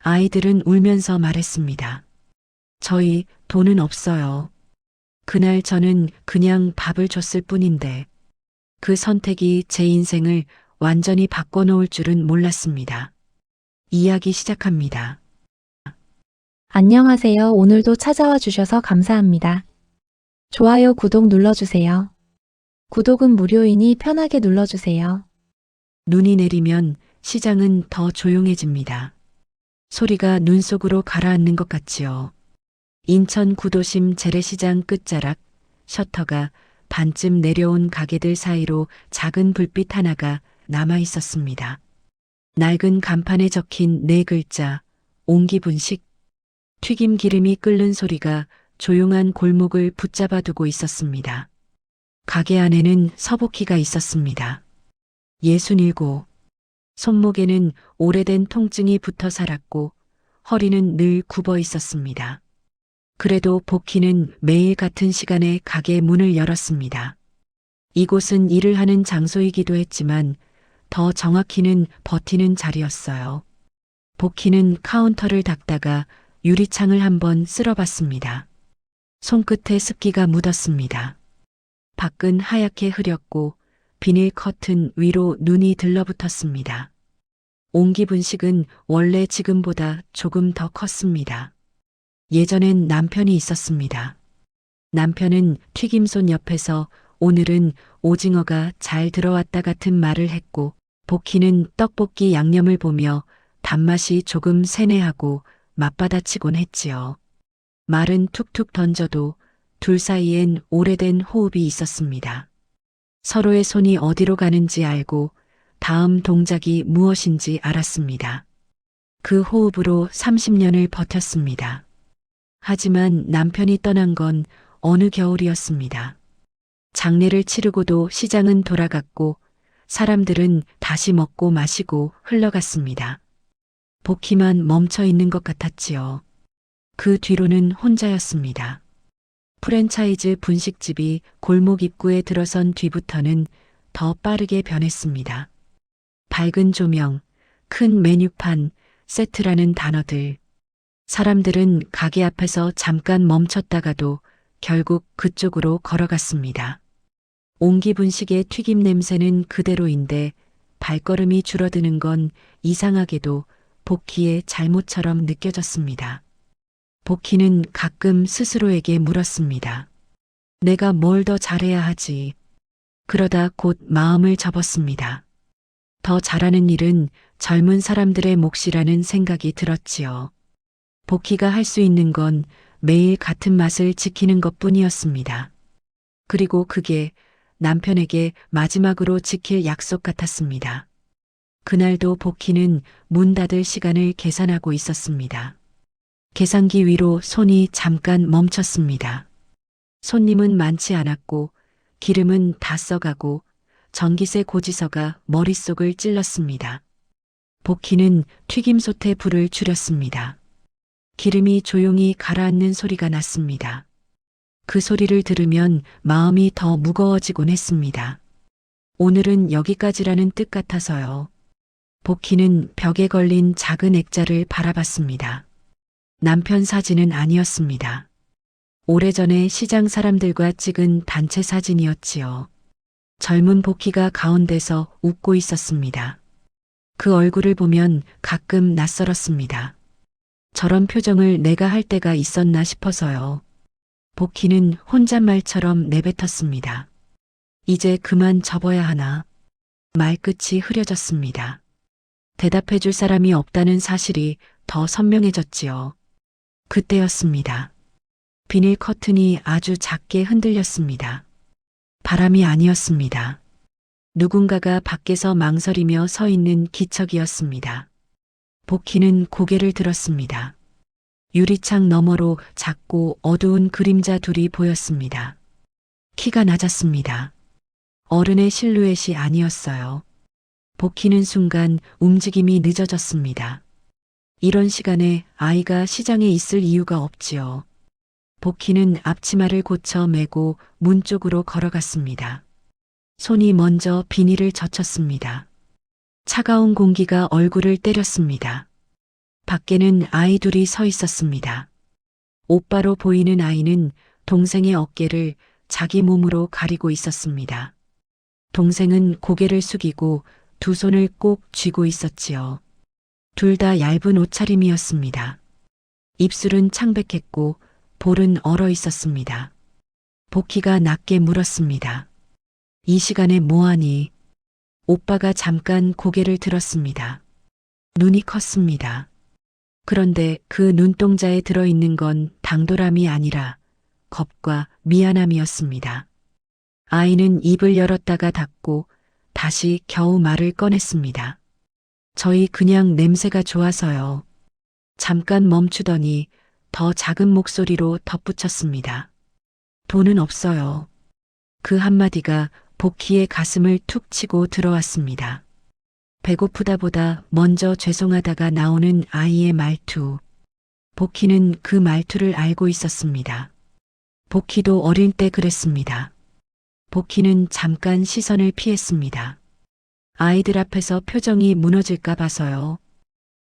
아이들은 울면서 말했습니다. 저희 돈은 없어요. 그날 저는 그냥 밥을 줬을 뿐인데 그 선택이 제 인생을 완전히 바꿔놓을 줄은 몰랐습니다. 이야기 시작합니다. 안녕하세요. 오늘도 찾아와 주셔서 감사합니다. 좋아요, 구독 눌러주세요. 구독은 무료이니 편하게 눌러주세요. 눈이 내리면 시장은 더 조용해집니다. 소리가 눈 속으로 가라앉는 것 같지요. 인천 구도심 재래시장 끝자락 셔터가 반쯤 내려온 가게들 사이로 작은 불빛 하나가 남아 있었습니다. 낡은 간판에 적힌 네 글자 옹기분식. 튀김 기름이 끓는 소리가 조용한 골목을 붙잡아 두고 있었습니다. 가게 안에는 서복희가 있었습니다. 67. 손목에는 오래된 통증이 붙어 살았고 허리는 늘 굽어 있었습니다. 그래도 복희는 매일 같은 시간에 가게 문을 열었습니다. 이곳은 일을 하는 장소이기도 했지만 더 정확히는 버티는 자리였어요. 복희는 카운터를 닦다가 유리창을 한번 쓸어봤습니다. 손끝에 습기가 묻었습니다. 밖은 하얗게 흐렸고 비닐 커튼 위로 눈이 들러붙었습니다. 옹기분식은 원래 지금보다 조금 더 컸습니다. 예전엔 남편이 있었습니다. 남편은 튀김손 옆에서 오늘은 오징어가 잘 들어왔다 같은 말을 했고 복희는 떡볶이 양념을 보며 단맛이 조금 세뇌하고 맞받아치곤 했지요. 말은 툭툭 던져도 둘 사이엔 오래된 호흡이 있었습니다. 서로의 손이 어디로 가는지 알고 다음 동작이 무엇인지 알았습니다. 그 호흡으로 30년을 버텼습니다. 하지만 남편이 떠난 건 어느 겨울이었습니다. 장례를 치르고도 시장은 돌아갔고 사람들은 다시 먹고 마시고 흘러갔습니다. 복희만 멈춰 있는 것 같았지요. 그 뒤로는 혼자였습니다. 프랜차이즈 분식집이 골목 입구에 들어선 뒤부터는 더 빠르게 변했습니다. 밝은 조명, 큰 메뉴판, 세트라는 단어들. 사람들은 가게 앞에서 잠깐 멈췄다가도 결국 그쪽으로 걸어갔습니다. 옹기분식의 튀김 냄새는 그대로인데 발걸음이 줄어드는 건 이상하게도 복희의 잘못처럼 느껴졌습니다. 복희는 가끔 스스로에게 물었습니다. 내가 뭘 더 잘해야 하지. 그러다 곧 마음을 접었습니다. 더 잘하는 일은 젊은 사람들의 몫이라는 생각이 들었지요. 복희가 할 수 있는 건 매일 같은 맛을 지키는 것뿐이었습니다. 그리고 그게 남편에게 마지막으로 지킬 약속 같았습니다. 그날도 복희는 문 닫을 시간을 계산하고 있었습니다. 계산기 위로 손이 잠깐 멈췄습니다. 손님은 많지 않았고 기름은 다 써가고 전기세 고지서가 머릿속을 찔렀습니다. 복희는 튀김솥에 불을 줄였습니다. 기름이 조용히 가라앉는 소리가 났습니다. 그 소리를 들으면 마음이 더 무거워지곤 했습니다. 오늘은 여기까지라는 뜻 같아서요. 복희는 벽에 걸린 작은 액자를 바라봤습니다. 남편 사진은 아니었습니다. 오래전에 시장 사람들과 찍은 단체 사진이었지요. 젊은 복희가 가운데서 웃고 있었습니다. 그 얼굴을 보면 가끔 낯설었습니다. 저런 표정을 내가 할 때가 있었나 싶어서요. 복희는 혼잣말처럼 내뱉었습니다. 이제 그만 접어야 하나. 말끝이 흐려졌습니다. 대답해 줄 사람이 없다는 사실이 더 선명해졌지요. 그때였습니다. 비닐 커튼이 아주 작게 흔들렸습니다. 바람이 아니었습니다. 누군가가 밖에서 망설이며 서 있는 기척이었습니다. 복희는 고개를 들었습니다. 유리창 너머로 작고 어두운 그림자 둘이 보였습니다. 키가 낮았습니다. 어른의 실루엣이 아니었어요. 복희는 순간 움직임이 늦어졌습니다. 이런 시간에 아이가 시장에 있을 이유가 없지요. 복희는 앞치마를 고쳐 메고 문 쪽으로 걸어갔습니다. 손이 먼저 비닐을 젖혔습니다. 차가운 공기가 얼굴을 때렸습니다. 밖에는 아이 둘이 서 있었습니다. 오빠로 보이는 아이는 동생의 어깨를 자기 몸으로 가리고 있었습니다. 동생은 고개를 숙이고 두 손을 꼭 쥐고 있었지요. 둘 다 얇은 옷차림이었습니다. 입술은 창백했고 볼은 얼어 있었습니다. 복희가 낮게 물었습니다. 이 시간에 뭐하니? 오빠가 잠깐 고개를 들었습니다. 눈이 컸습니다. 그런데 그 눈동자에 들어있는 건 당돌함이 아니라 겁과 미안함이었습니다. 아이는 입을 열었다가 닫고 다시 겨우 말을 꺼냈습니다. 저희 그냥 냄새가 좋아서요. 잠깐 멈추더니 더 작은 목소리로 덧붙였습니다. 돈은 없어요. 그 한마디가 복희의 가슴을 툭 치고 들어왔습니다. 배고프다보다 먼저 죄송하다가 나오는 아이의 말투. 복희는 그 말투를 알고 있었습니다. 복희도 어릴 때 그랬습니다. 복희는 잠깐 시선을 피했습니다. 아이들 앞에서 표정이 무너질까 봐서요.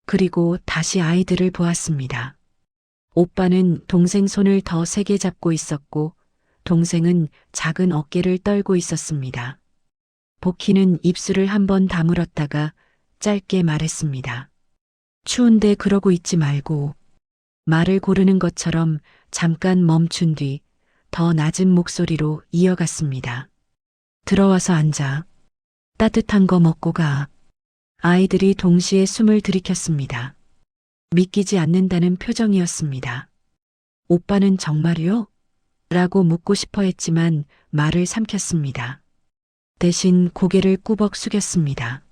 그리고 다시 아이들을 보았습니다. 오빠는 동생 손을 더 세게 잡고 있었고 동생은 작은 어깨를 떨고 있었습니다. 복희는 입술을 한번 다물었다가 짧게 말했습니다. 추운데 그러고 있지 말고. 말을 고르는 것처럼 잠깐 멈춘 뒤 더 낮은 목소리로 이어갔습니다. 들어와서 앉아. 따뜻한 거 먹고 가. 아이들이 동시에 숨을 들이켰습니다. 믿기지 않는다는 표정이었습니다. 오빠는 정말요? 라고 묻고 싶어 했지만 말을 삼켰습니다. 대신 고개를 꾸벅 숙였습니다.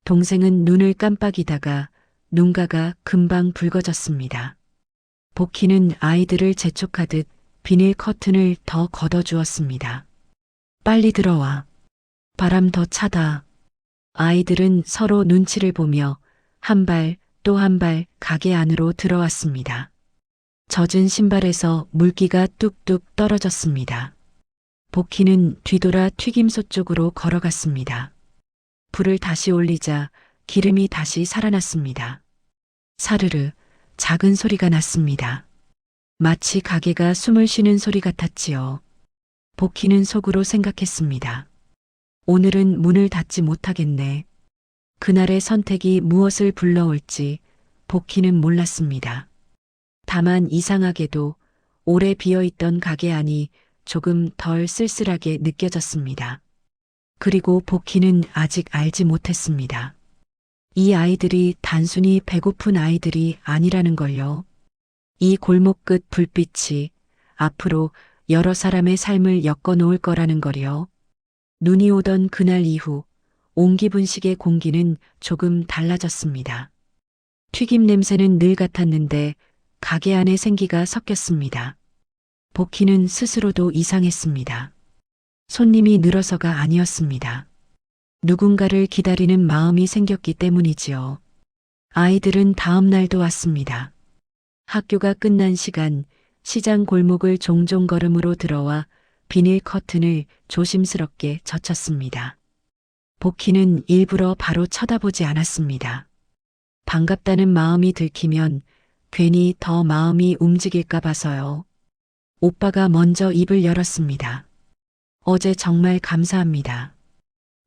동생은 눈을 깜빡이다가 눈가가 금방 붉어졌습니다. 복희는 아이들을 재촉하듯 비닐 커튼을 더 걷어주었습니다. 빨리 들어와. 바람 더 차다. 아이들은 서로 눈치를 보며 한 발 또 한 발 가게 안으로 들어왔습니다. 젖은 신발에서 물기가 뚝뚝 떨어졌습니다. 복희는 뒤돌아 튀김소 쪽으로 걸어갔습니다. 불을 다시 올리자 기름이 다시 살아났습니다. 사르르 작은 소리가 났습니다. 마치 가게가 숨을 쉬는 소리 같았지요. 복희는 속으로 생각했습니다. 오늘은 문을 닫지 못하겠네. 그날의 선택이 무엇을 불러올지 복희는 몰랐습니다. 다만 이상하게도 오래 비어있던 가게 안이 조금 덜 쓸쓸하게 느껴졌습니다. 그리고 복희는 아직 알지 못했습니다. 이 아이들이 단순히 배고픈 아이들이 아니라는 걸요. 이 골목 끝 불빛이 앞으로 여러 사람의 삶을 엮어놓을 거라는 거요. 눈이 오던 그날 이후 옹기분식의 공기는 조금 달라졌습니다. 튀김 냄새는 늘 같았는데 가게 안에 생기가 섞였습니다. 복희는 스스로도 이상했습니다. 손님이 늘어서가 아니었습니다. 누군가를 기다리는 마음이 생겼기 때문이지요. 아이들은 다음 날도 왔습니다. 학교가 끝난 시간 시장 골목을 종종 걸음으로 들어와 비닐 커튼을 조심스럽게 젖혔습니다. 복희는 일부러 바로 쳐다보지 않았습니다. 반갑다는 마음이 들키면 괜히 더 마음이 움직일까 봐서요. 오빠가 먼저 입을 열었습니다. 어제 정말 감사합니다.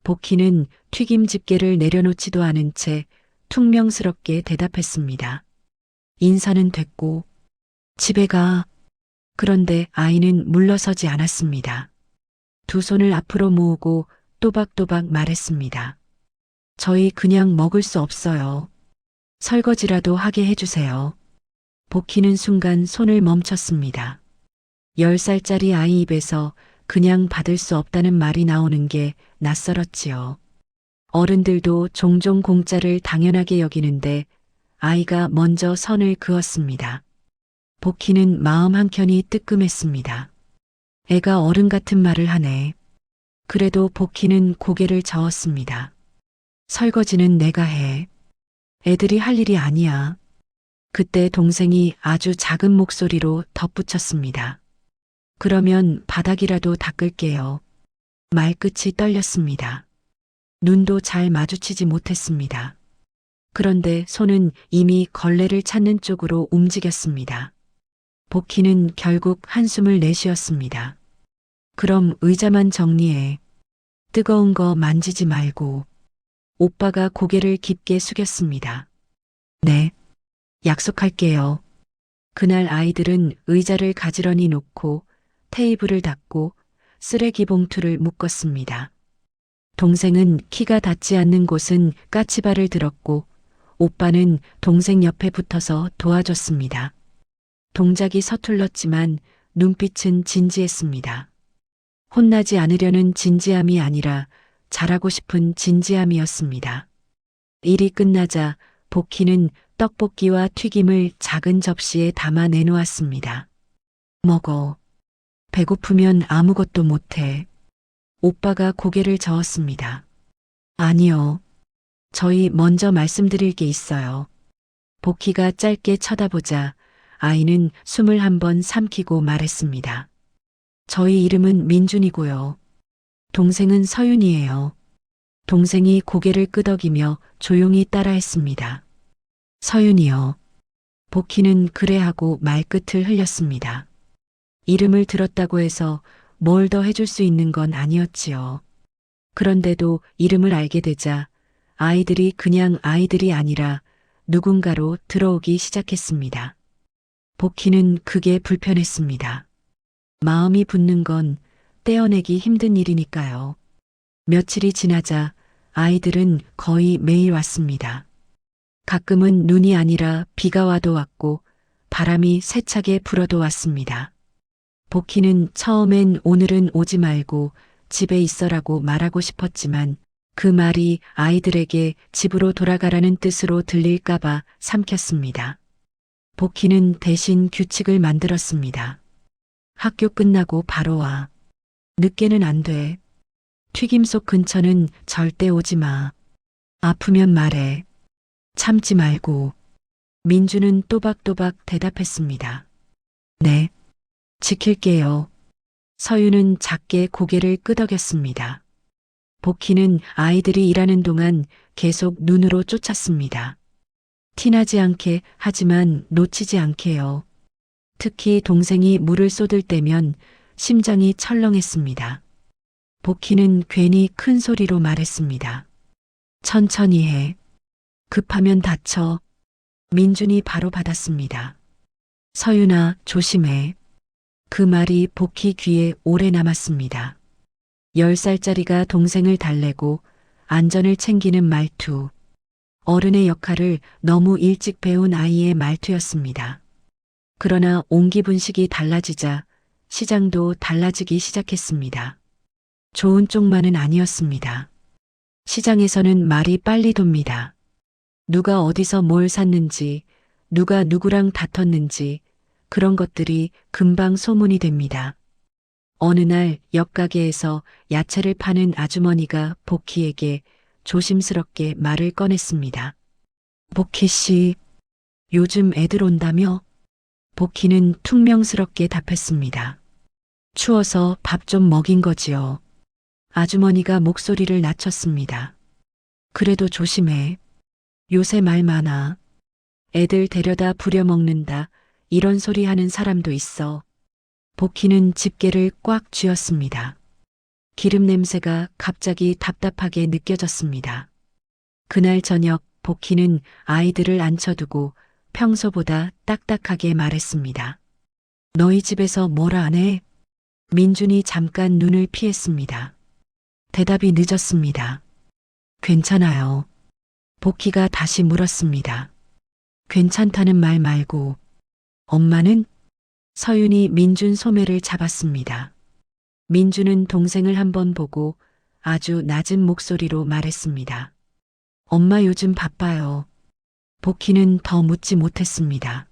복희는 튀김 집게를 내려놓지도 않은 채 퉁명스럽게 대답했습니다. 인사는 됐고 집에 가. 그런데 아이는 물러서지 않았습니다. 두 손을 앞으로 모으고 또박또박 말했습니다. 저희 그냥 먹을 수 없어요. 설거지라도 하게 해주세요. 복희는 순간 손을 멈췄습니다. 10살짜리 아이 입에서 그냥 받을 수 없다는 말이 나오는 게 낯설었지요. 어른들도 종종 공짜를 당연하게 여기는데 아이가 먼저 선을 그었습니다. 복희는 마음 한켠이 뜨끔했습니다. 애가 어른 같은 말을 하네. 그래도 복희는 고개를 저었습니다. 설거지는 내가 해. 애들이 할 일이 아니야. 그때 동생이 아주 작은 목소리로 덧붙였습니다. 그러면 바닥이라도 닦을게요. 말끝이 떨렸습니다. 눈도 잘 마주치지 못했습니다. 그런데 손은 이미 걸레를 찾는 쪽으로 움직였습니다. 복희는 결국 한숨을 내쉬었습니다. 그럼 의자만 정리해. 뜨거운 거 만지지 말고. 오빠가 고개를 깊게 숙였습니다. 네, 약속할게요. 그날 아이들은 의자를 가지런히 놓고 테이블을 닦고 쓰레기 봉투를 묶었습니다. 동생은 키가 닿지 않는 곳은 까치발을 들었고 오빠는 동생 옆에 붙어서 도와줬습니다. 동작이 서툴렀지만 눈빛은 진지했습니다. 혼나지 않으려는 진지함이 아니라 잘하고 싶은 진지함이었습니다. 일이 끝나자 복희는 떡볶이와 튀김을 작은 접시에 담아 내놓았습니다. 먹어. 배고프면 아무것도 못해. 오빠가 고개를 저었습니다. 아니요. 저희 먼저 말씀드릴 게 있어요. 복희가 짧게 쳐다보자 아이는 숨을 한번 삼키고 말했습니다. 저희 이름은 민준이고요. 동생은 서윤이에요. 동생이 고개를 끄덕이며 조용히 따라했습니다. 서윤이요. 복희는 그래 하고 말끝을 흘렸습니다. 이름을 들었다고 해서 뭘 더 해줄 수 있는 건 아니었지요. 그런데도 이름을 알게 되자 아이들이 그냥 아이들이 아니라 누군가로 들어오기 시작했습니다. 복희는 그게 불편했습니다. 마음이 붙는 건 떼어내기 힘든 일이니까요. 며칠이 지나자 아이들은 거의 매일 왔습니다. 가끔은 눈이 아니라 비가 와도 왔고 바람이 세차게 불어도 왔습니다. 복희는 처음엔 오늘은 오지 말고 집에 있어라고 말하고 싶었지만 그 말이 아이들에게 집으로 돌아가라는 뜻으로 들릴까봐 삼켰습니다. 복희는 대신 규칙을 만들었습니다. 학교 끝나고 바로 와. 늦게는 안 돼. 튀김속 근처는 절대 오지 마. 아프면 말해. 참지 말고. 민주는 또박또박 대답했습니다. 네. 지킬게요. 서유는 작게 고개를 끄덕였습니다. 복희는 아이들이 일하는 동안 계속 눈으로 쫓았습니다. 티나지 않게 하지만 놓치지 않게요. 특히 동생이 물을 쏟을 때면 심장이 철렁했습니다. 복희는 괜히 큰 소리로 말했습니다. 천천히 해. 급하면 다쳐. 민준이 바로 받았습니다. 서윤아, 조심해. 그 말이 복희 귀에 오래 남았습니다. 10살짜리가 동생을 달래고 안전을 챙기는 말투. 어른의 역할을 너무 일찍 배운 아이의 말투였습니다. 그러나 온기 분식이 달라지자 시장도 달라지기 시작했습니다. 좋은 쪽만은 아니었습니다. 시장에서는 말이 빨리 돕니다. 누가 어디서 뭘 샀는지, 누가 누구랑 다퉜는지 그런 것들이 금방 소문이 됩니다. 어느 날 옆가게에서 야채를 파는 아주머니가 복희에게 조심스럽게 말을 꺼냈습니다. 복희 씨, 요즘 애들 온다며? 복희는 퉁명스럽게 답했습니다. 추워서 밥 좀 먹인 거지요. 아주머니가 목소리를 낮췄습니다. 그래도 조심해. 요새 말 많아. 애들 데려다 부려먹는다. 이런 소리 하는 사람도 있어. 복희는 집게를 꽉 쥐었습니다. 기름 냄새가 갑자기 답답하게 느껴졌습니다. 그날 저녁 복희는 아이들을 앉혀두고 평소보다 딱딱하게 말했습니다. 너희 집에서 뭐라 안 해? 민준이 잠깐 눈을 피했습니다. 대답이 늦었습니다. 괜찮아요. 복희가 다시 물었습니다. 괜찮다는 말 말고 엄마는? 서윤이 민준 소매를 잡았습니다. 민준은 동생을 한번 보고 아주 낮은 목소리로 말했습니다. 엄마 요즘 바빠요. 복희는 더 묻지 못했습니다.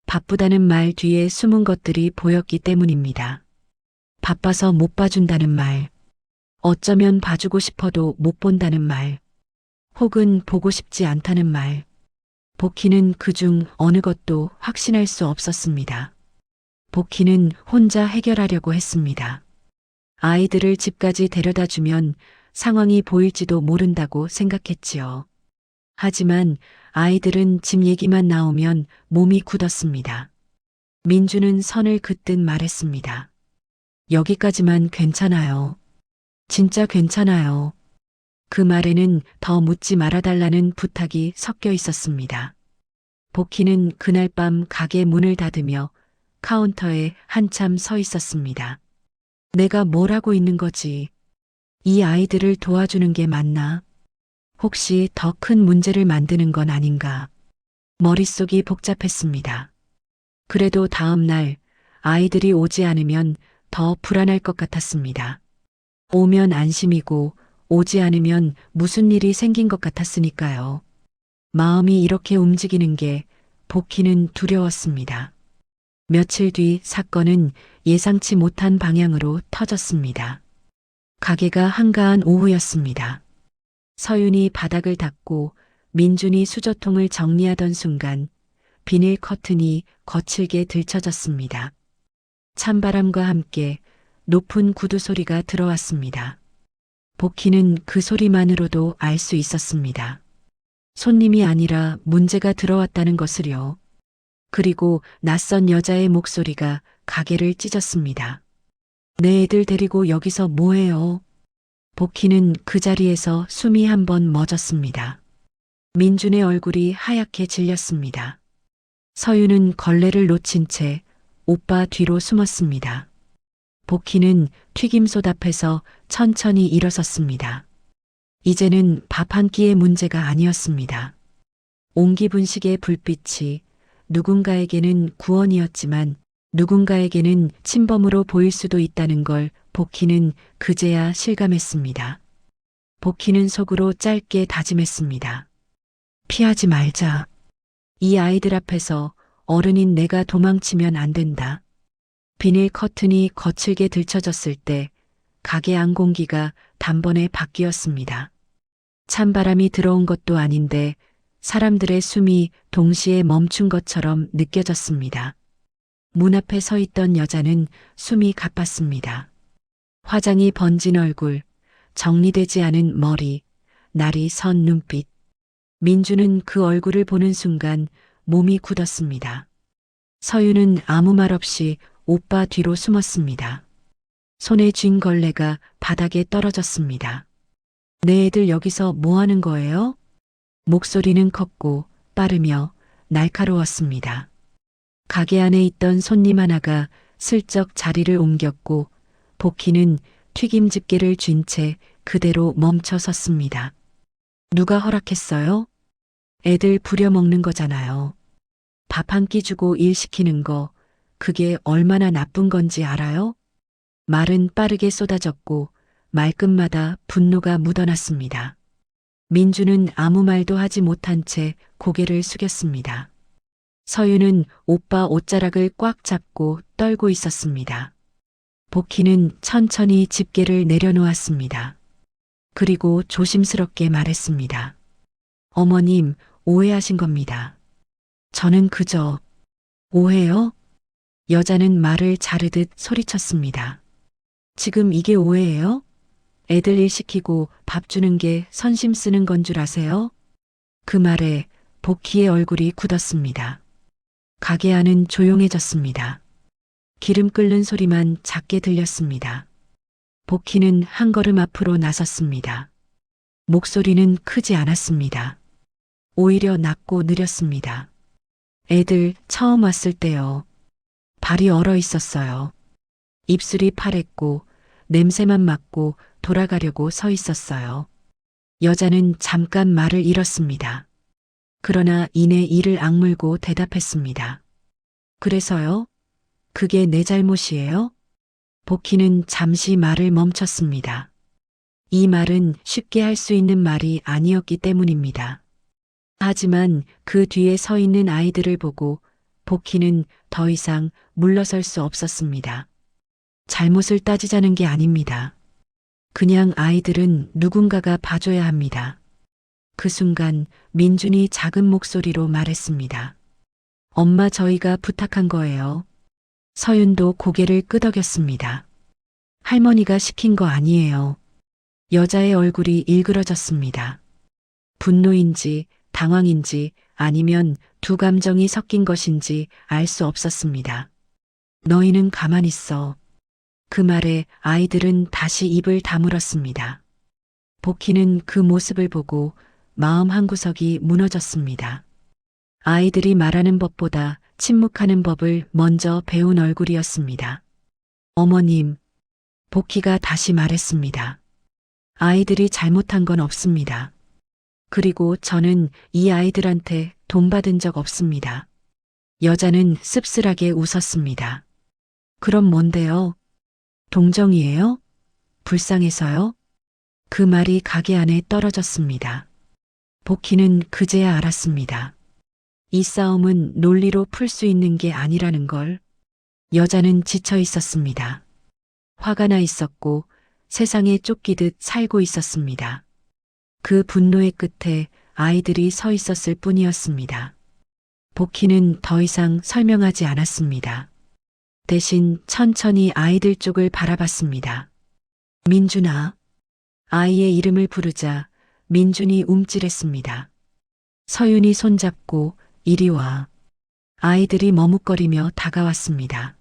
바쁘다는 말 뒤에 숨은 것들이 보였기 때문입니다. 바빠서 못 봐준다는 말, 어쩌면 봐주고 싶어도 못 본다는 말, 혹은 보고 싶지 않다는 말. 복희는 그중 어느 것도 확신할 수 없었습니다. 복희는 혼자 해결하려고 했습니다. 아이들을 집까지 데려다 주면 상황이 보일지도 모른다고 생각했지요. 하지만 아이들은 집 얘기만 나오면 몸이 굳었습니다. 민주는 선을 긋듯 말했습니다. 여기까지만 괜찮아요. 진짜 괜찮아요. 그 말에는 더 묻지 말아달라는 부탁이 섞여 있었습니다. 복희는 그날 밤 가게 문을 닫으며 카운터에 한참 서 있었습니다. 내가 뭘 하고 있는 거지? 이 아이들을 도와주는 게 맞나? 혹시 더 큰 문제를 만드는 건 아닌가? 머릿속이 복잡했습니다. 그래도 다음 날 아이들이 오지 않으면 더 불안할 것 같았습니다. 오면 안심이고 오지 않으면 무슨 일이 생긴 것 같았으니까요. 마음이 이렇게 움직이는 게 복희는 두려웠습니다. 며칠 뒤 사건은 예상치 못한 방향으로 터졌습니다. 가게가 한가한 오후였습니다. 서윤이 바닥을 닦고 민준이 수저통을 정리하던 순간 비닐 커튼이 거칠게 들쳐졌습니다. 찬바람과 함께 높은 구두 소리가 들어왔습니다. 복희는 그 소리만으로도 알 수 있었습니다. 손님이 아니라 문제가 들어왔다는 것을요. 그리고 낯선 여자의 목소리가 가게를 찢었습니다. 내 애들 데리고 여기서 뭐해요? 복희는 그 자리에서 숨이 한 번 멎었습니다. 민준의 얼굴이 하얗게 질렸습니다. 서윤은 걸레를 놓친 채 오빠 뒤로 숨었습니다. 복희는 튀김솥 앞에서 천천히 일어섰습니다. 이제는 밥 한 끼의 문제가 아니었습니다. 옹기분식의 불빛이 누군가에게는 구원이었지만 누군가에게는 침범으로 보일 수도 있다는 걸 복희는 그제야 실감했습니다. 복희는 속으로 짧게 다짐했습니다. 피하지 말자. 이 아이들 앞에서 어른인 내가 도망치면 안 된다. 비닐 커튼이 거칠게 들쳐졌을 때 가게 안 공기가 단번에 바뀌었습니다. 찬바람이 들어온 것도 아닌데 사람들의 숨이 동시에 멈춘 것처럼 느껴졌습니다. 문 앞에 서 있던 여자는 숨이 가팠습니다. 화장이 번진 얼굴, 정리되지 않은 머리, 날이 선 눈빛. 민주는 그 얼굴을 보는 순간 몸이 굳었습니다. 서윤은 아무 말 없이 오빠 뒤로 숨었습니다. 손에 쥔 걸레가 바닥에 떨어졌습니다. 내 애들 여기서 뭐 하는 거예요? 목소리는 컸고 빠르며 날카로웠습니다. 가게 안에 있던 손님 하나가 슬쩍 자리를 옮겼고 복희는 튀김 집게를 쥔 채 그대로 멈춰 섰습니다. 누가 허락했어요? 애들 부려먹는 거잖아요. 밥 한 끼 주고 일 시키는 거, 그게 얼마나 나쁜 건지 알아요? 말은 빠르게 쏟아졌고 말끝마다 분노가 묻어났습니다. 민주는 아무 말도 하지 못한 채 고개를 숙였습니다. 서윤은 오빠 옷자락을 꽉 잡고 떨고 있었습니다. 복희는 천천히 집게를 내려놓았습니다. 그리고 조심스럽게 말했습니다. 어머님, 오해하신 겁니다. 저는 그저 오해요? 여자는 말을 자르듯 소리쳤습니다. 지금 이게 오해예요? 애들 일 시키고 밥 주는 게 선심 쓰는 건 줄 아세요? 그 말에 복희의 얼굴이 굳었습니다. 가게 안은 조용해졌습니다. 기름 끓는 소리만 작게 들렸습니다. 복희는 한 걸음 앞으로 나섰습니다. 목소리는 크지 않았습니다. 오히려 낮고 느렸습니다. 애들 처음 왔을 때요. 발이 얼어 있었어요. 입술이 파랬고 냄새만 맡고 돌아가려고 서 있었어요. 여자는 잠깐 말을 잃었습니다. 그러나 이내 이를 악물고 대답했습니다. 그래서요? 그게 내 잘못이에요? 복희는 잠시 말을 멈췄습니다. 이 말은 쉽게 할 수 있는 말이 아니었기 때문입니다. 하지만 그 뒤에 서 있는 아이들을 보고 복희는 더 이상 물러설 수 없었습니다. 잘못을 따지자는 게 아닙니다. 그냥 아이들은 누군가가 봐줘야 합니다. 그 순간 민준이 작은 목소리로 말했습니다. 엄마, 저희가 부탁한 거예요. 서윤도 고개를 끄덕였습니다. 할머니가 시킨 거 아니에요. 여자의 얼굴이 일그러졌습니다. 분노인지 당황인지 아니면 두 감정이 섞인 것인지 알 수 없었습니다. 너희는 가만히 있어. 그 말에 아이들은 다시 입을 다물었습니다. 복희는 그 모습을 보고 마음 한구석이 무너졌습니다. 아이들이 말하는 법보다 침묵하는 법을 먼저 배운 얼굴이었습니다. 어머님, 복희가 다시 말했습니다. 아이들이 잘못한 건 없습니다. 그리고 저는 이 아이들한테 돈 받은 적 없습니다. 여자는 씁쓸하게 웃었습니다. 그럼 뭔데요? 동정이에요? 불쌍해서요? 그 말이 가게 안에 떨어졌습니다. 복희는 그제야 알았습니다. 이 싸움은 논리로 풀 수 있는 게 아니라는 걸. 여자는 지쳐 있었습니다. 화가 나 있었고 세상에 쫓기듯 살고 있었습니다. 그 분노의 끝에 아이들이 서 있었을 뿐이었습니다. 복희는 더 이상 설명하지 않았습니다. 대신 천천히 아이들 쪽을 바라봤습니다. 민준아. 아이의 이름을 부르자 민준이 움찔했습니다. 서윤이 손잡고 이리 와. 아이들이 머뭇거리며 다가왔습니다.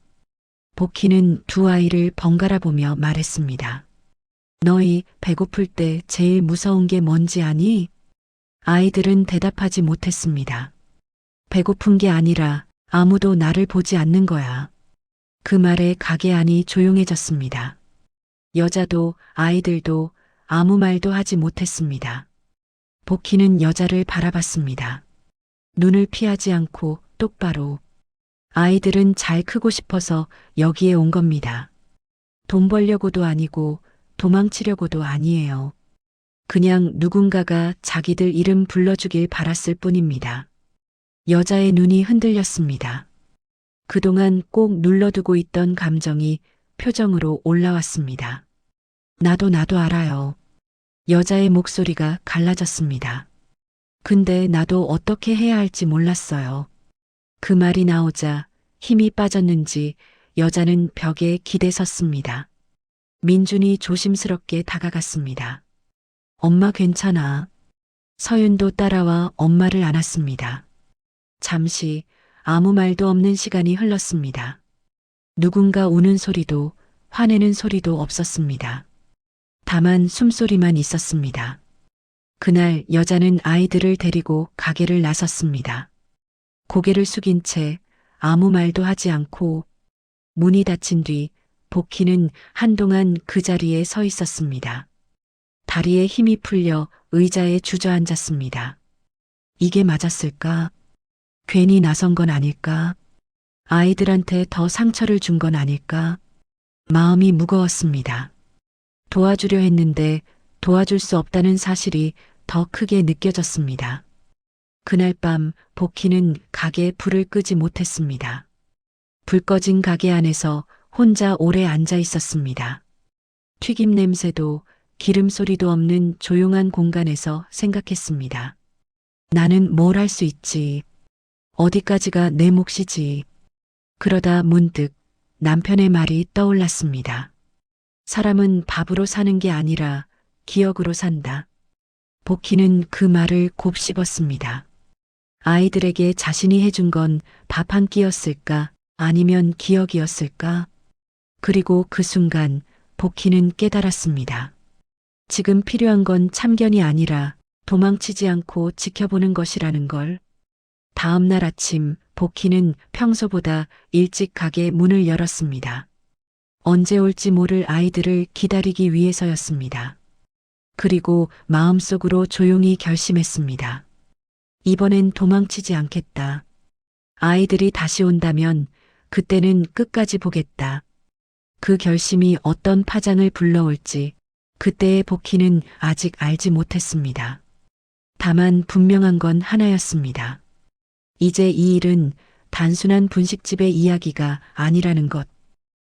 복희는 두 아이를 번갈아 보며 말했습니다. 너희 배고플 때 제일 무서운 게 뭔지 아니? 아이들은 대답하지 못했습니다. 배고픈 게 아니라 아무도 나를 보지 않는 거야. 그 말에 가게 안이 조용해졌습니다. 여자도 아이들도 아무 말도 하지 못했습니다. 복희는 여자를 바라봤습니다. 눈을 피하지 않고 똑바로. 아이들은 잘 크고 싶어서 여기에 온 겁니다. 돈 벌려고도 아니고 도망치려고도 아니에요. 그냥 누군가가 자기들 이름 불러주길 바랐을 뿐입니다. 여자의 눈이 흔들렸습니다. 그동안 꼭 눌러두고 있던 감정이 표정으로 올라왔습니다. 나도 알아요. 여자의 목소리가 갈라졌습니다. 근데 나도 어떻게 해야 할지 몰랐어요. 그 말이 나오자 힘이 빠졌는지 여자는 벽에 기대섰습니다. 민준이 조심스럽게 다가갔습니다. 엄마 괜찮아. 서윤도 따라와 엄마를 안았습니다. 잠시 아무 말도 없는 시간이 흘렀습니다. 누군가 우는 소리도 화내는 소리도 없었습니다. 다만 숨소리만 있었습니다. 그날 여자는 아이들을 데리고 가게를 나섰습니다. 고개를 숙인 채 아무 말도 하지 않고 문이 닫힌 뒤 복희는 한동안 그 자리에 서 있었습니다. 다리에 힘이 풀려 의자에 주저앉았습니다. 이게 맞았을까? 괜히 나선 건 아닐까? 아이들한테 더 상처를 준 건 아닐까? 마음이 무거웠습니다. 도와주려 했는데 도와줄 수 없다는 사실이 더 크게 느껴졌습니다. 그날 밤 복희는 가게에 불을 끄지 못했습니다. 불 꺼진 가게 안에서 혼자 오래 앉아 있었습니다. 튀김 냄새도 기름 소리도 없는 조용한 공간에서 생각했습니다. 나는 뭘 할 수 있지? 어디까지가 내 몫이지? 그러다 문득 남편의 말이 떠올랐습니다. 사람은 밥으로 사는 게 아니라 기억으로 산다. 복희는 그 말을 곱씹었습니다. 아이들에게 자신이 해준 건 밥 한 끼였을까 아니면 기억이었을까? 그리고 그 순간 복희는 깨달았습니다. 지금 필요한 건 참견이 아니라 도망치지 않고 지켜보는 것이라는 걸. 다음 날 아침 복희는 평소보다 일찍 가게 문을 열었습니다. 언제 올지 모를 아이들을 기다리기 위해서였습니다. 그리고 마음속으로 조용히 결심했습니다. 이번엔 도망치지 않겠다. 아이들이 다시 온다면 그때는 끝까지 보겠다. 그 결심이 어떤 파장을 불러올지 그때의 복희는 아직 알지 못했습니다. 다만 분명한 건 하나였습니다. 이제 이 일은 단순한 분식집의 이야기가 아니라는 것.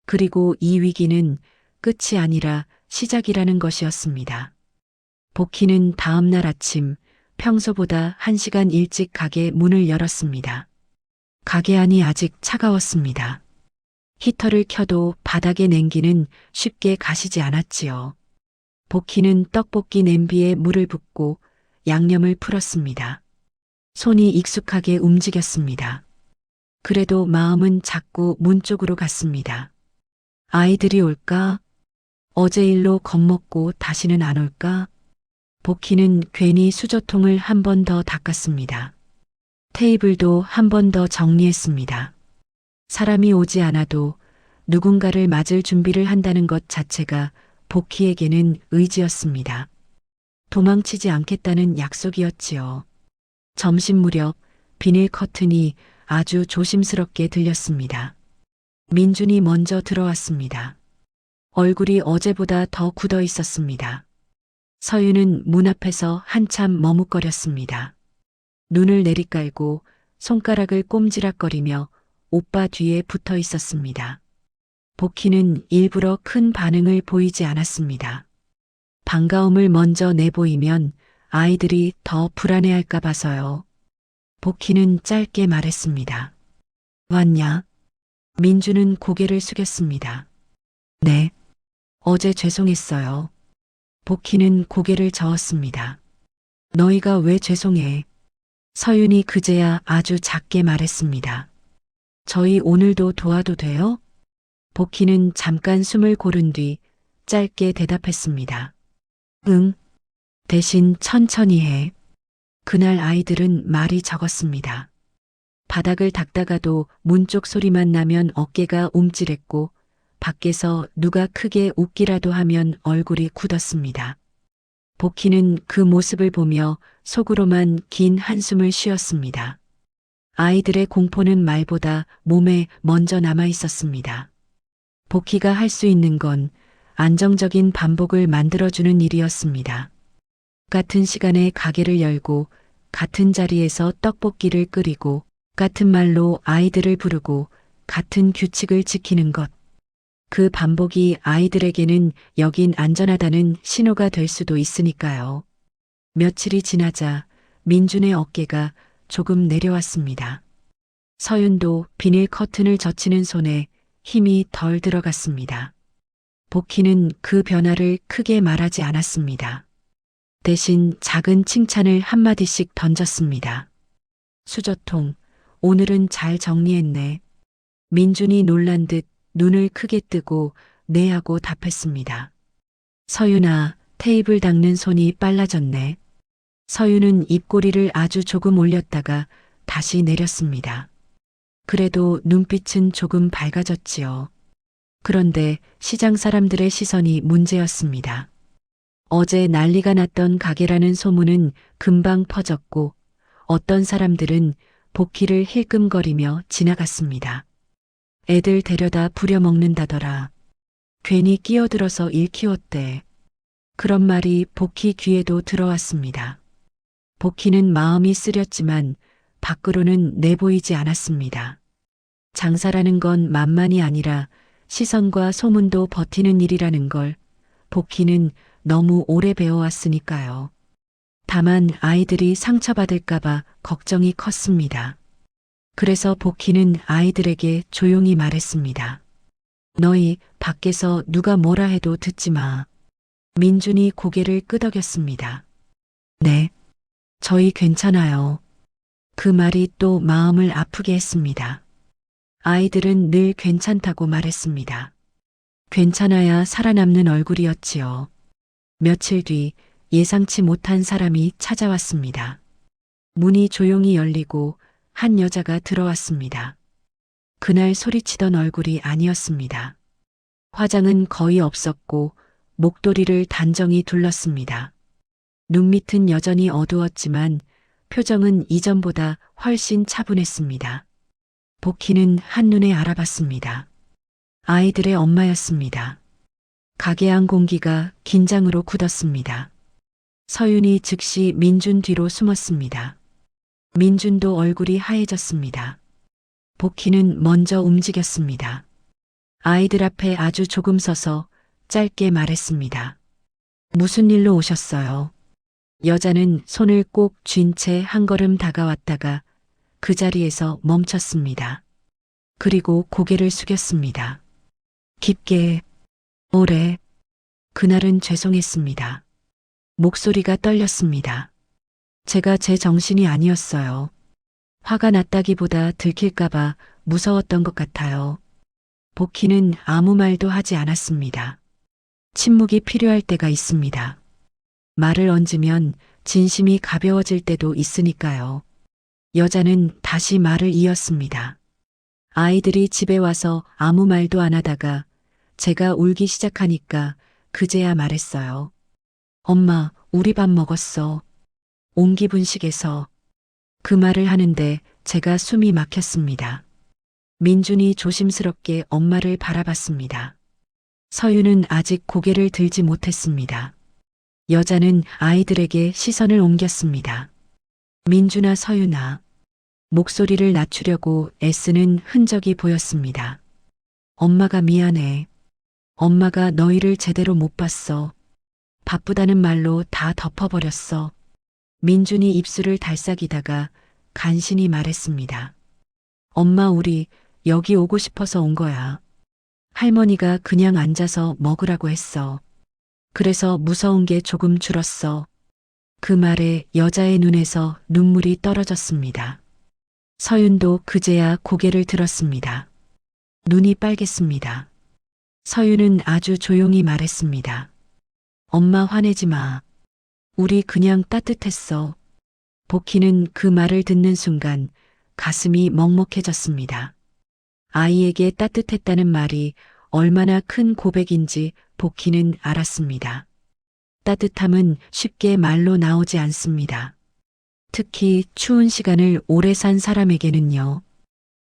그리고 이 위기는 끝이 아니라 시작이라는 것이었습니다. 복희는 다음 날 아침 평소보다 1시간 일찍 가게 문을 열었습니다. 가게 안이 아직 차가웠습니다. 히터를 켜도 바닥의 냉기는 쉽게 가시지 않았지요. 복희는 떡볶이 냄비에 물을 붓고 양념을 풀었습니다. 손이 익숙하게 움직였습니다. 그래도 마음은 자꾸 문 쪽으로 갔습니다. 아이들이 올까? 어제 일로 겁먹고 다시는 안 올까? 복희는 괜히 수저통을 한 번 더 닦았습니다. 테이블도 한 번 더 정리했습니다. 사람이 오지 않아도 누군가를 맞을 준비를 한다는 것 자체가 복희에게는 의지였습니다. 도망치지 않겠다는 약속이었지요. 점심 무렵 비닐 커튼이 아주 조심스럽게 들렸습니다. 민준이 먼저 들어왔습니다. 얼굴이 어제보다 더 굳어 있었습니다. 서윤은 문 앞에서 한참 머뭇거렸습니다. 눈을 내리깔고 손가락을 꼼지락거리며 오빠 뒤에 붙어 있었습니다. 복희는 일부러 큰 반응을 보이지 않았습니다. 반가움을 먼저 내보이면 아이들이 더 불안해할까 봐서요. 복희는 짧게 말했습니다. 왔냐? 민주는 고개를 숙였습니다. 네. 어제 죄송했어요. 복희는 고개를 저었습니다. 너희가 왜 죄송해? 서윤이 그제야 아주 작게 말했습니다. 저희 오늘도 도와도 돼요? 복희는 잠깐 숨을 고른 뒤 짧게 대답했습니다. 응. 대신 천천히 해. 그날 아이들은 말이 적었습니다. 바닥을 닦다가도 문 쪽 소리만 나면 어깨가 움찔했고 밖에서 누가 크게 웃기라도 하면 얼굴이 굳었습니다. 복희는 그 모습을 보며 속으로만 긴 한숨을 쉬었습니다. 아이들의 공포는 말보다 몸에 먼저 남아 있었습니다. 복희가 할 수 있는 건 안정적인 반복을 만들어주는 일이었습니다. 같은 시간에 가게를 열고 같은 자리에서 떡볶이를 끓이고 같은 말로 아이들을 부르고 같은 규칙을 지키는 것. 그 반복이 아이들에게는 여긴 안전하다는 신호가 될 수도 있으니까요. 며칠이 지나자 민준의 어깨가 조금 내려왔습니다. 서윤도 비닐 커튼을 젖히는 손에 힘이 덜 들어갔습니다. 복희는 그 변화를 크게 말하지 않았습니다. 대신 작은 칭찬을 한마디씩 던졌습니다. 수저통, 오늘은 잘 정리했네. 민준이 놀란 듯 눈을 크게 뜨고 네 하고 답했습니다. 서윤아, 테이블 닦는 손이 빨라졌네. 서윤은 입꼬리를 아주 조금 올렸다가 다시 내렸습니다. 그래도 눈빛은 조금 밝아졌지요. 그런데 시장 사람들의 시선이 문제였습니다. 어제 난리가 났던 가게라는 소문은 금방 퍼졌고 어떤 사람들은 복희를 힐끔거리며 지나갔습니다. 애들 데려다 부려먹는다더라. 괜히 끼어들어서 일 키웠대. 그런 말이 복희 귀에도 들어왔습니다. 복희는 마음이 쓰렸지만 밖으로는 내보이지 않았습니다. 장사라는 건 만만이 아니라 시선과 소문도 버티는 일이라는 걸 복희는 너무 오래 배워왔으니까요. 다만 아이들이 상처받을까봐 걱정이 컸습니다. 그래서 복희는 아이들에게 조용히 말했습니다. 너희 밖에서 누가 뭐라 해도 듣지 마. 민준이 고개를 끄덕였습니다. 네, 저희 괜찮아요. 그 말이 또 마음을 아프게 했습니다. 아이들은 늘 괜찮다고 말했습니다. 괜찮아야 살아남는 얼굴이었지요. 며칠 뒤 예상치 못한 사람이 찾아왔습니다. 문이 조용히 열리고 한 여자가 들어왔습니다. 그날 소리치던 얼굴이 아니었습니다. 화장은 거의 없었고 목도리를 단정히 둘렀습니다. 눈밑은 여전히 어두웠지만 표정은 이전보다 훨씬 차분했습니다. 복희는 한눈에 알아봤습니다. 아이들의 엄마였습니다. 가게 안 공기가 긴장으로 굳었습니다. 서윤이 즉시 민준 뒤로 숨었습니다. 민준도 얼굴이 하얘졌습니다. 복희는 먼저 움직였습니다. 아이들 앞에 아주 조금 서서 짧게 말했습니다. 무슨 일로 오셨어요? 여자는 손을 꼭 쥔 채 한 걸음 다가왔다가 그 자리에서 멈췄습니다. 그리고 고개를 숙였습니다. 깊게, 오래, 그날은 죄송했습니다. 목소리가 떨렸습니다. 제가 제 정신이 아니었어요. 화가 났다기보다 들킬까봐 무서웠던 것 같아요. 복희는 아무 말도 하지 않았습니다. 침묵이 필요할 때가 있습니다. 말을 얹으면 진심이 가벼워질 때도 있으니까요. 여자는 다시 말을 이었습니다. 아이들이 집에 와서 아무 말도 안 하다가 제가 울기 시작하니까 그제야 말했어요. 엄마, 우리 밥 먹었어. 옹기분식에서. 그 말을 하는데 제가 숨이 막혔습니다. 민준이 조심스럽게 엄마를 바라봤습니다. 서유는 아직 고개를 들지 못했습니다. 여자는 아이들에게 시선을 옮겼습니다. 민준아, 서유나. 목소리를 낮추려고 애쓰는 흔적이 보였습니다. 엄마가 미안해. 엄마가 너희를 제대로 못 봤어. 바쁘다는 말로 다 덮어버렸어. 민준이 입술을 달싹이다가 간신히 말했습니다. 엄마, 우리 여기 오고 싶어서 온 거야. 할머니가 그냥 앉아서 먹으라고 했어. 그래서 무서운 게 조금 줄었어. 그 말에 여자의 눈에서 눈물이 떨어졌습니다. 서윤도 그제야 고개를 들었습니다. 눈이 빨갰습니다. 서윤은 아주 조용히 말했습니다. 엄마, 화내지 마. 우리 그냥 따뜻했어. 복희는 그 말을 듣는 순간 가슴이 먹먹해졌습니다. 아이에게 따뜻했다는 말이 얼마나 큰 고백인지 복희는 알았습니다. 따뜻함은 쉽게 말로 나오지 않습니다. 특히 추운 시간을 오래 산 사람에게는요.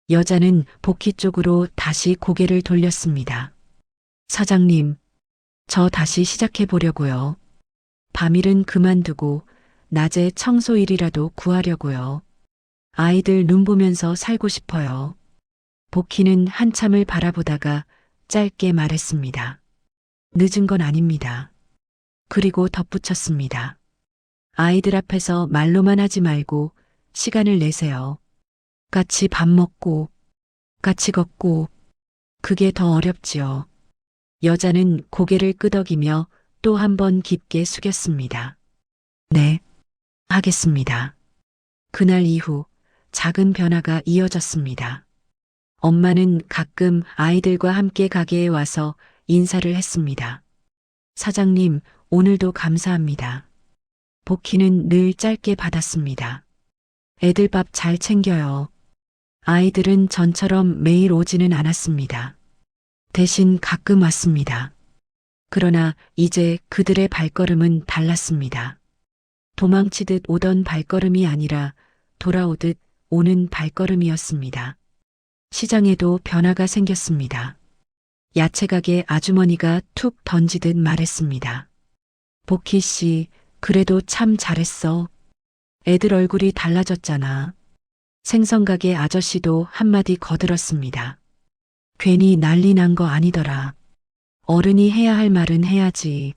여자는 복희 쪽으로 다시 고개를 돌렸습니다. 사장님, 저 다시 시작해 보려고요. 밤일은 그만두고 낮에 청소일이라도 구하려고요. 아이들 눈 보면서 살고 싶어요. 복희는 한참을 바라보다가 짧게 말했습니다. 늦은 건 아닙니다. 그리고 덧붙였습니다. 아이들 앞에서 말로만 하지 말고 시간을 내세요. 같이 밥 먹고, 같이 걷고, 그게 더 어렵지요. 여자는 고개를 끄덕이며 또 한 번 깊게 숙였습니다. 네, 하겠습니다. 그날 이후 작은 변화가 이어졌습니다. 엄마는 가끔 아이들과 함께 가게에 와서 인사를 했습니다. 사장님, 오늘도 감사합니다. 복희는 늘 짧게 받았습니다. 애들 밥 잘 챙겨요. 아이들은 전처럼 매일 오지는 않았습니다. 대신 가끔 왔습니다. 그러나 이제 그들의 발걸음은 달랐습니다. 도망치듯 오던 발걸음이 아니라 돌아오듯 오는 발걸음이었습니다. 시장에도 변화가 생겼습니다. 야채가게 아주머니가 툭 던지듯 말했습니다. 복희 씨, 그래도 참 잘했어. 애들 얼굴이 달라졌잖아. 생선가게 아저씨도 한마디 거들었습니다. 괜히 난리 난 거 아니더라. 어른이 해야 할 말은 해야지.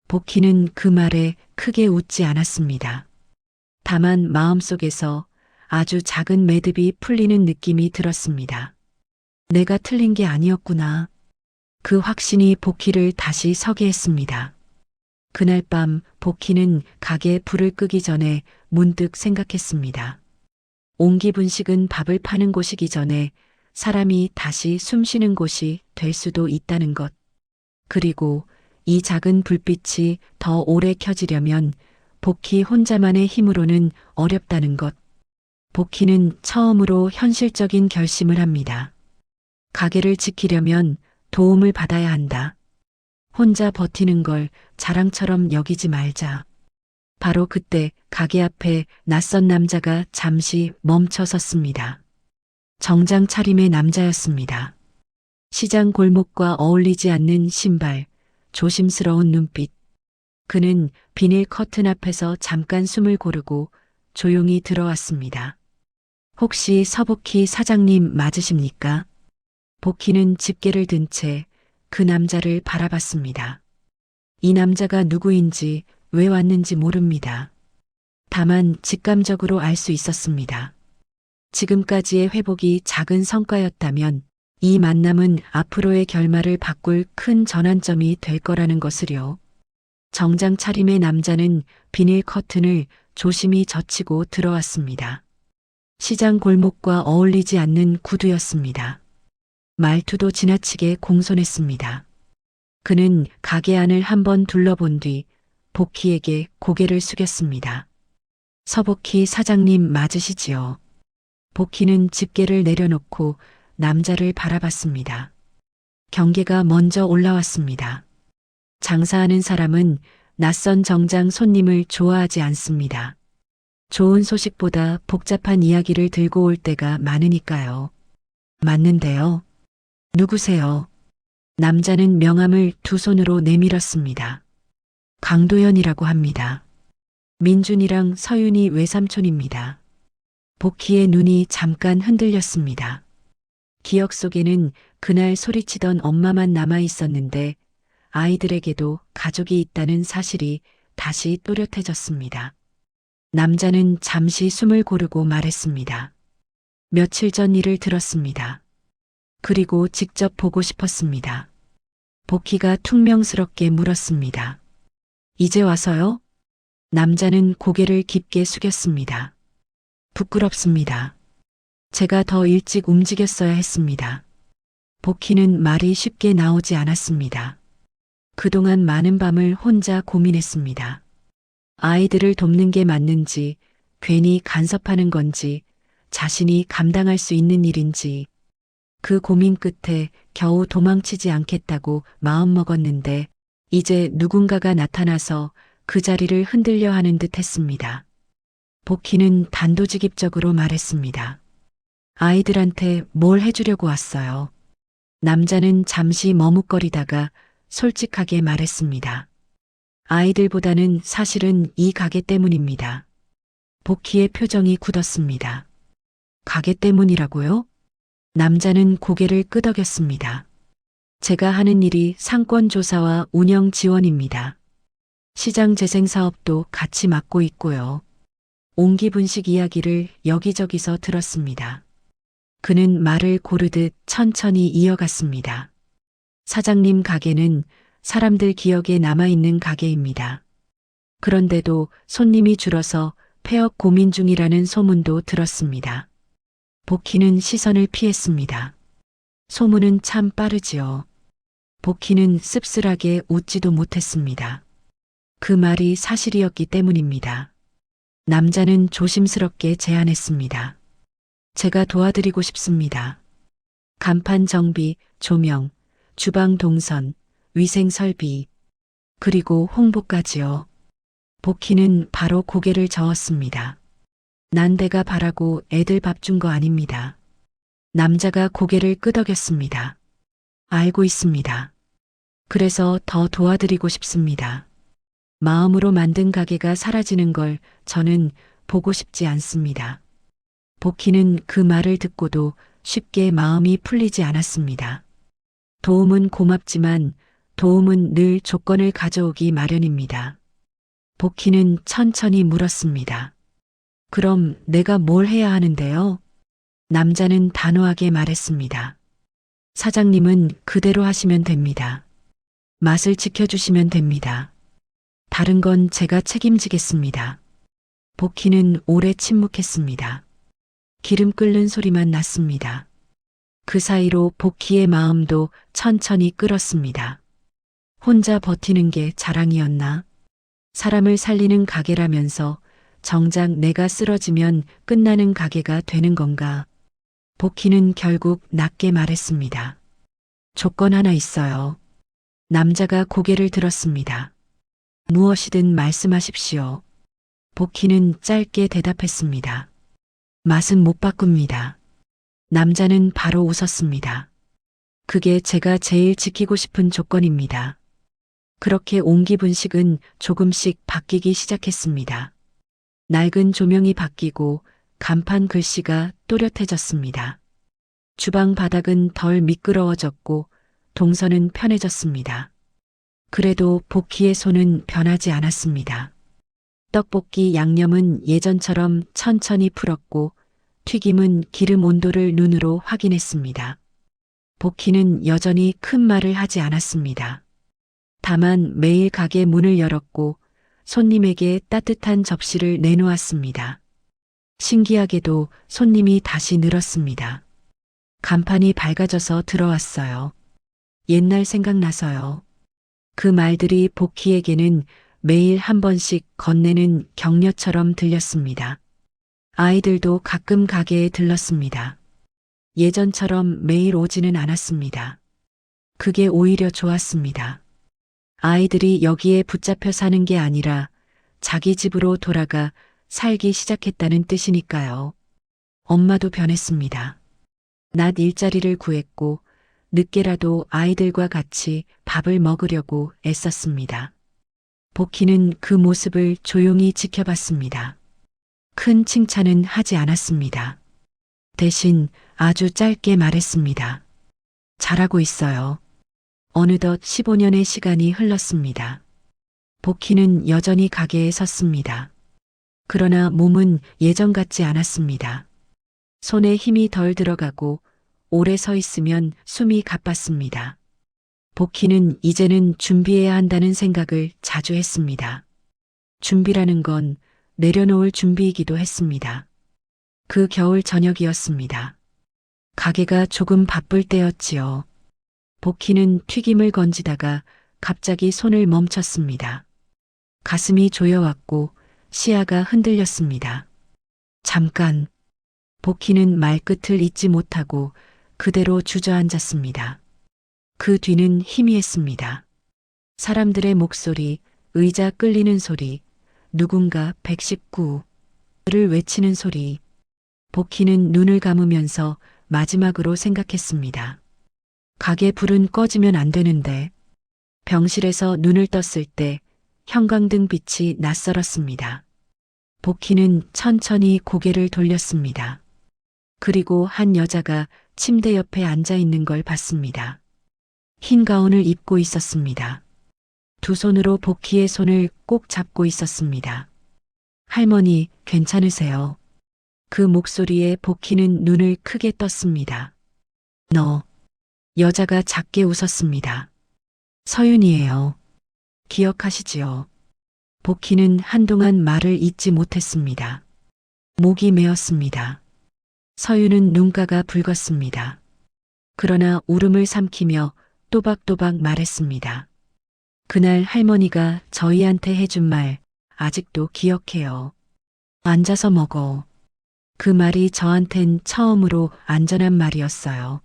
복희는 그 말에 크게 웃지 않았습니다. 다만 마음속에서 아주 작은 매듭이 풀리는 느낌이 들었습니다. 내가 틀린 게 아니었구나. 그 확신이 복희를 다시 서게 했습니다. 그날 밤 복희는 가게 불을 끄기 전에 문득 생각했습니다. 옹기분식은 밥을 파는 곳이기 전에 사람이 다시 숨쉬는 곳이 될 수도 있다는 것. 그리고 이 작은 불빛이 더 오래 켜지려면 복희 혼자만의 힘으로는 어렵다는 것. 복희는 처음으로 현실적인 결심을 합니다. 가게를 지키려면 도움을 받아야 한다. 혼자 버티는 걸 자랑처럼 여기지 말자. 바로 그때 가게 앞에 낯선 남자가 잠시 멈춰 섰습니다. 정장 차림의 남자였습니다. 시장 골목과 어울리지 않는 신발, 조심스러운 눈빛. 그는 비닐 커튼 앞에서 잠깐 숨을 고르고 조용히 들어왔습니다. 혹시 서복희 사장님 맞으십니까? 복희는 집게를 든 채 그 남자를 바라봤습니다. 이 남자가 누구인지 왜 왔는지 모릅니다. 다만 직감적으로 알 수 있었습니다. 지금까지의 회복이 작은 성과였다면 이 만남은 앞으로의 결말을 바꿀 큰 전환점이 될 거라는 것을요. 정장 차림의 남자는 비닐 커튼을 조심히 젖히고 들어왔습니다. 시장 골목과 어울리지 않는 구두였습니다. 말투도 지나치게 공손했습니다. 그는 가게 안을 한번 둘러본 뒤 복희에게 고개를 숙였습니다. 서복희 사장님 맞으시지요? 복희는 집게를 내려놓고 남자를 바라봤습니다. 경계가 먼저 올라왔습니다. 장사하는 사람은 낯선 정장 손님을 좋아하지 않습니다. 좋은 소식보다 복잡한 이야기를 들고 올 때가 많으니까요. 맞는데요. 누구세요? 남자는 명함을 두 손으로 내밀었습니다. 강도현이라고 합니다. 민준이랑 서윤이 외삼촌입니다. 복희의 눈이 잠깐 흔들렸습니다. 기억 속에는 그날 소리치던 엄마만 남아 있었는데 아이들에게도 가족이 있다는 사실이 다시 또렷해졌습니다. 남자는 잠시 숨을 고르고 말했습니다. 며칠 전 일을 들었습니다. 그리고 직접 보고 싶었습니다. 복희가 퉁명스럽게 물었습니다. 이제 와서요? 남자는 고개를 깊게 숙였습니다. 부끄럽습니다. 제가 더 일찍 움직였어야 했습니다. 복희는 말이 쉽게 나오지 않았습니다. 그동안 많은 밤을 혼자 고민했습니다. 아이들을 돕는 게 맞는지, 괜히 간섭하는 건지, 자신이 감당할 수 있는 일인지, 그 고민 끝에 겨우 도망치지 않겠다고 마음먹었는데, 이제 누군가가 나타나서 그 자리를 흔들려 하는 듯 했습니다. 복희는 단도직입적으로 말했습니다. 아이들한테 뭘 해주려고 왔어요. 남자는 잠시 머뭇거리다가 솔직하게 말했습니다. 아이들보다는 사실은 이 가게 때문입니다. 복희의 표정이 굳었습니다. 가게 때문이라고요? 남자는 고개를 끄덕였습니다. 제가 하는 일이 상권 조사와 운영 지원입니다. 시장 재생 사업도 같이 맡고 있고요. 옹기분식 이야기를 여기저기서 들었습니다. 그는 말을 고르듯 천천히 이어갔습니다. 사장님 가게는 사람들 기억에 남아있는 가게입니다. 그런데도 손님이 줄어서 폐업 고민 중이라는 소문도 들었습니다. 복희는 시선을 피했습니다. 소문은 참 빠르지요. 복희는 씁쓸하게 웃지도 못했습니다. 그 말이 사실이었기 때문입니다. 남자는 조심스럽게 제안했습니다. 제가 도와드리고 싶습니다. 간판 정비, 조명, 주방 동선, 위생 설비, 그리고 홍보까지요. 복희는 바로 고개를 저었습니다. 난 내가 바라고 애들 밥 준 거 아닙니다. 남자가 고개를 끄덕였습니다. 알고 있습니다. 그래서 더 도와드리고 싶습니다. 마음으로 만든 가게가 사라지는 걸 저는 보고 싶지 않습니다. 복희는 그 말을 듣고도 쉽게 마음이 풀리지 않았습니다. 도움은 고맙지만 도움은 늘 조건을 가져오기 마련입니다. 복희는 천천히 물었습니다. 그럼 내가 뭘 해야 하는데요? 남자는 단호하게 말했습니다. 사장님은 그대로 하시면 됩니다. 맛을 지켜주시면 됩니다. 다른 건 제가 책임지겠습니다. 복희는 오래 침묵했습니다. 기름 끓는 소리만 났습니다. 그 사이로 복희의 마음도 천천히 끓었습니다. 혼자 버티는 게 자랑이었나? 사람을 살리는 가게라면서 정작 내가 쓰러지면 끝나는 가게가 되는 건가? 복희는 결국 낮게 말했습니다. 조건 하나 있어요. 남자가 고개를 들었습니다. 무엇이든 말씀하십시오. 복희는 짧게 대답했습니다. 맛은 못 바꿉니다. 남자는 바로 웃었습니다. 그게 제가 제일 지키고 싶은 조건입니다. 그렇게 옹기분식은 조금씩 바뀌기 시작했습니다. 낡은 조명이 바뀌고 간판 글씨가 또렷해졌습니다. 주방 바닥은 덜 미끄러워졌고 동선은 편해졌습니다. 그래도 복희의 손은 변하지 않았습니다. 떡볶이 양념은 예전처럼 천천히 풀었고 튀김은 기름 온도를 눈으로 확인했습니다. 복희는 여전히 큰 말을 하지 않았습니다. 다만 매일 가게 문을 열었고 손님에게 따뜻한 접시를 내놓았습니다. 신기하게도 손님이 다시 늘었습니다. 간판이 밝아져서 들어왔어요. 옛날 생각나서요. 그 말들이 복희에게는 매일 한 번씩 건네는 격려처럼 들렸습니다. 아이들도 가끔 가게에 들렀습니다. 예전처럼 매일 오지는 않았습니다. 그게 오히려 좋았습니다. 아이들이 여기에 붙잡혀 사는 게 아니라 자기 집으로 돌아가 살기 시작했다는 뜻이니까요. 엄마도 변했습니다. 낮 일자리를 구했고 늦게라도 아이들과 같이 밥을 먹으려고 애썼습니다. 복희는 그 모습을 조용히 지켜봤습니다. 큰 칭찬은 하지 않았습니다. 대신 아주 짧게 말했습니다. 잘하고 있어요. 어느덧 15년의 시간이 흘렀습니다. 복희는 여전히 가게에 섰습니다. 그러나 몸은 예전 같지 않았습니다. 손에 힘이 덜 들어가고 오래 서 있으면 숨이 가빴습니다. 복희는 이제는 준비해야 한다는 생각을 자주 했습니다. 준비라는 건 내려놓을 준비이기도 했습니다. 그 겨울 저녁이었습니다. 가게가 조금 바쁠 때였지요. 복희는 튀김을 건지다가 갑자기 손을 멈췄습니다. 가슴이 조여왔고 시야가 흔들렸습니다. 잠깐. 복희는 말끝을 잇지 못하고 그대로 주저앉았습니다. 그 뒤는 희미했습니다. 사람들의 목소리, 의자 끌리는 소리, 누군가 119를 외치는 소리. 복희는 눈을 감으면서 마지막으로 생각했습니다. 가게 불은 꺼지면 안 되는데. 병실에서 눈을 떴을 때 형광등 빛이 낯설었습니다. 복희는 천천히 고개를 돌렸습니다. 그리고 한 여자가 침대 옆에 앉아 있는 걸 봤습니다. 흰 가운을 입고 있었습니다. 두 손으로 복희의 손을 꼭 잡고 있었습니다. 할머니, 괜찮으세요? 그 목소리에 복희는 눈을 크게 떴습니다. 너. 여자가 작게 웃었습니다. 서윤이에요. 기억하시지요? 복희는 한동안 말을 잇지 못했습니다. 목이 메었습니다. 서윤은 눈가가 붉었습니다. 그러나 울음을 삼키며 또박또박 말했습니다. 그날 할머니가 저희한테 해준 말 아직도 기억해요. 앉아서 먹어. 그 말이 저한텐 처음으로 안전한 말이었어요.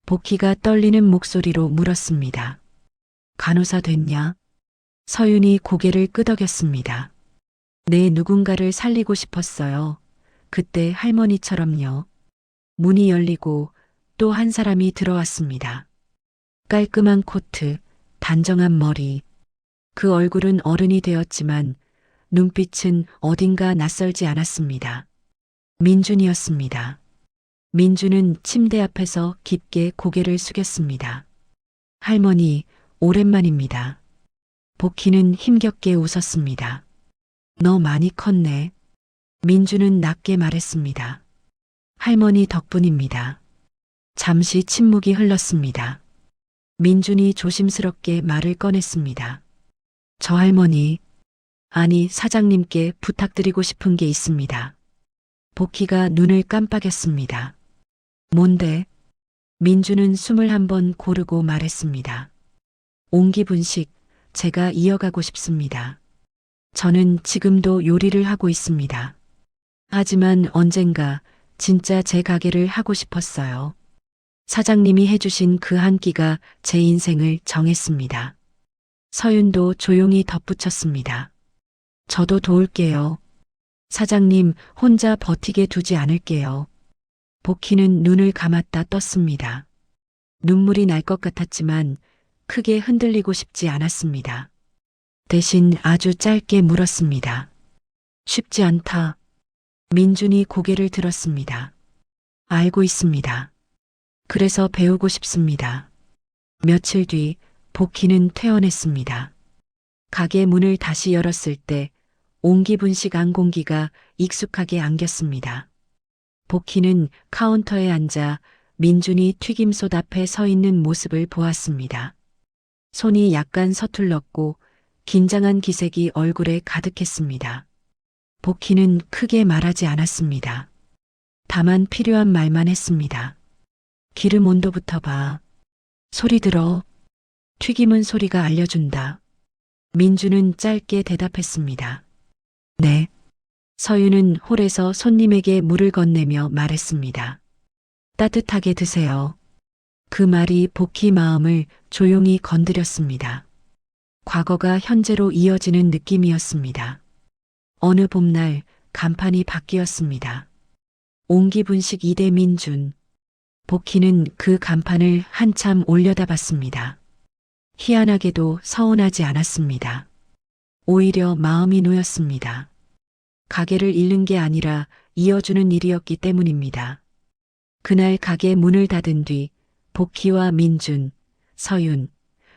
복희가 떨리는 목소리로 물었습니다. 간호사 됐냐? 서윤이 고개를 끄덕였습니다. 네, 누군가를 살리고 싶었어요. 그때 할머니처럼요. 문이 열리고 또 한 사람이 들어왔습니다. 깔끔한 코트, 단정한 머리. 그 얼굴은 어른이 되었지만 눈빛은 어딘가 낯설지 않았습니다. 민준이었습니다. 민준은 침대 앞에서 깊게 고개를 숙였습니다. 할머니, 오랜만입니다. 복희는 힘겹게 웃었습니다. 너 많이 컸네. 민준은 낮게 말했습니다. 할머니 덕분입니다. 잠시 침묵이 흘렀습니다. 민준이 조심스럽게 말을 꺼냈습니다. 저 할머니, 아니 사장님께 부탁드리고 싶은 게 있습니다. 복희가 눈을 깜빡였습니다. 뭔데? 민준은 숨을 한번 고르고 말했습니다. 옹기분식, 제가 이어가고 싶습니다. 저는 지금도 요리를 하고 있습니다. 하지만 언젠가 진짜 제 가게를 하고 싶었어요. 사장님이 해주신 그 한 끼가 제 인생을 정했습니다. 서윤도 조용히 덧붙였습니다. 저도 도울게요. 사장님 혼자 버티게 두지 않을게요. 복희는 눈을 감았다 떴습니다. 눈물이 날 것 같았지만 크게 흔들리고 싶지 않았습니다. 대신 아주 짧게 물었습니다. 쉽지 않다. 민준이 고개를 들었습니다. 알고 있습니다. 그래서 배우고 싶습니다. 며칠 뒤 복희는 퇴원했습니다. 가게 문을 다시 열었을 때 옹기분식 안공기가 익숙하게 안겼습니다. 복희는 카운터에 앉아 민준이 튀김솥 앞에 서 있는 모습을 보았습니다. 손이 약간 서툴렀고 긴장한 기색이 얼굴에 가득했습니다. 복희는 크게 말하지 않았습니다. 다만 필요한 말만 했습니다. 기름 온도부터 봐. 소리 들어. 튀김은 소리가 알려준다. 민주는 짧게 대답했습니다. 네. 서윤은 홀에서 손님에게 물을 건네며 말했습니다. 따뜻하게 드세요. 그 말이 복희 마음을 조용히 건드렸습니다. 과거가 현재로 이어지는 느낌이었습니다. 어느 봄날 간판이 바뀌었습니다. 옹기분식 2대 민준. 복희는 그 간판을 한참 올려다봤습니다. 희한하게도 서운하지 않았습니다. 오히려 마음이 놓였습니다. 가게를 잃는 게 아니라 이어주는 일이었기 때문입니다. 그날 가게 문을 닫은 뒤 복희와 민준, 서윤,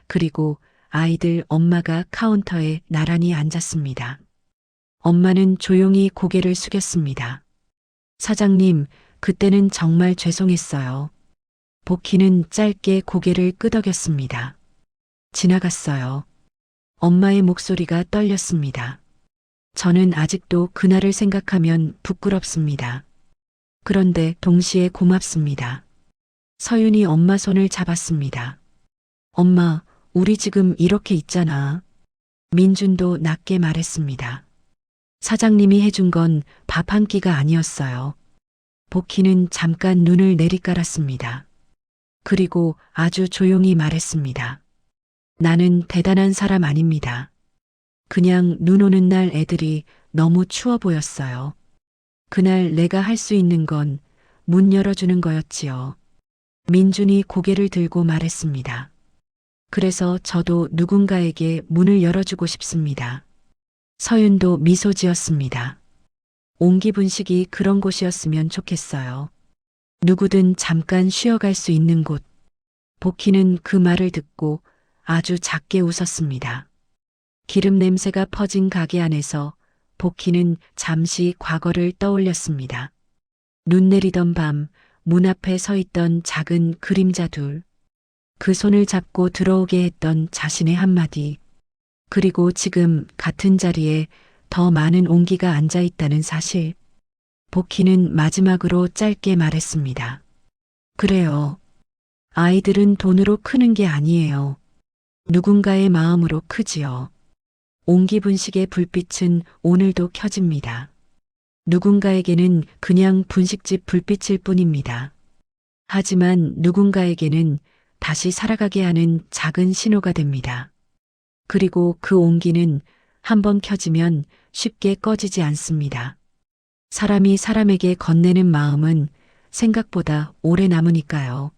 그리고 아이들 엄마가 카운터에 나란히 앉았습니다. 엄마는 조용히 고개를 숙였습니다. 사장님, 그때는 정말 죄송했어요. 복희는 짧게 고개를 끄덕였습니다. 지나갔어요. 엄마의 목소리가 떨렸습니다. 저는 아직도 그날을 생각하면 부끄럽습니다. 그런데 동시에 고맙습니다. 서윤이 엄마 손을 잡았습니다. 엄마, 우리 지금 이렇게 있잖아. 민준도 낮게 말했습니다. 사장님이 해준 건 밥 한 끼가 아니었어요. 복희는 잠깐 눈을 내리깔았습니다. 그리고 아주 조용히 말했습니다. 나는 대단한 사람 아닙니다. 그냥 눈 오는 날 애들이 너무 추워 보였어요. 그날 내가 할 수 있는 건 문 열어주는 거였지요. 민준이 고개를 들고 말했습니다. 그래서 저도 누군가에게 문을 열어주고 싶습니다. 서윤도 미소 지었습니다. 옹기분식이 그런 곳이었으면 좋겠어요. 누구든 잠깐 쉬어갈 수 있는 곳. 복희는 그 말을 듣고 아주 작게 웃었습니다. 기름 냄새가 퍼진 가게 안에서 복희는 잠시 과거를 떠올렸습니다. 눈 내리던 밤, 문 앞에 서 있던 작은 그림자 둘. 그 손을 잡고 들어오게 했던 자신의 한마디. 그리고 지금 같은 자리에 더 많은 온기가 앉아 있다는 사실. 복희는 마지막으로 짧게 말했습니다. 그래요. 아이들은 돈으로 크는 게 아니에요. 누군가의 마음으로 크지요. 옹기분식의 불빛은 오늘도 켜집니다. 누군가에게는 그냥 분식집 불빛일 뿐입니다. 하지만 누군가에게는 다시 살아가게 하는 작은 신호가 됩니다. 그리고 그 온기는 한번 켜지면 쉽게 꺼지지 않습니다. 사람이 사람에게 건네는 마음은 생각보다 오래 남으니까요.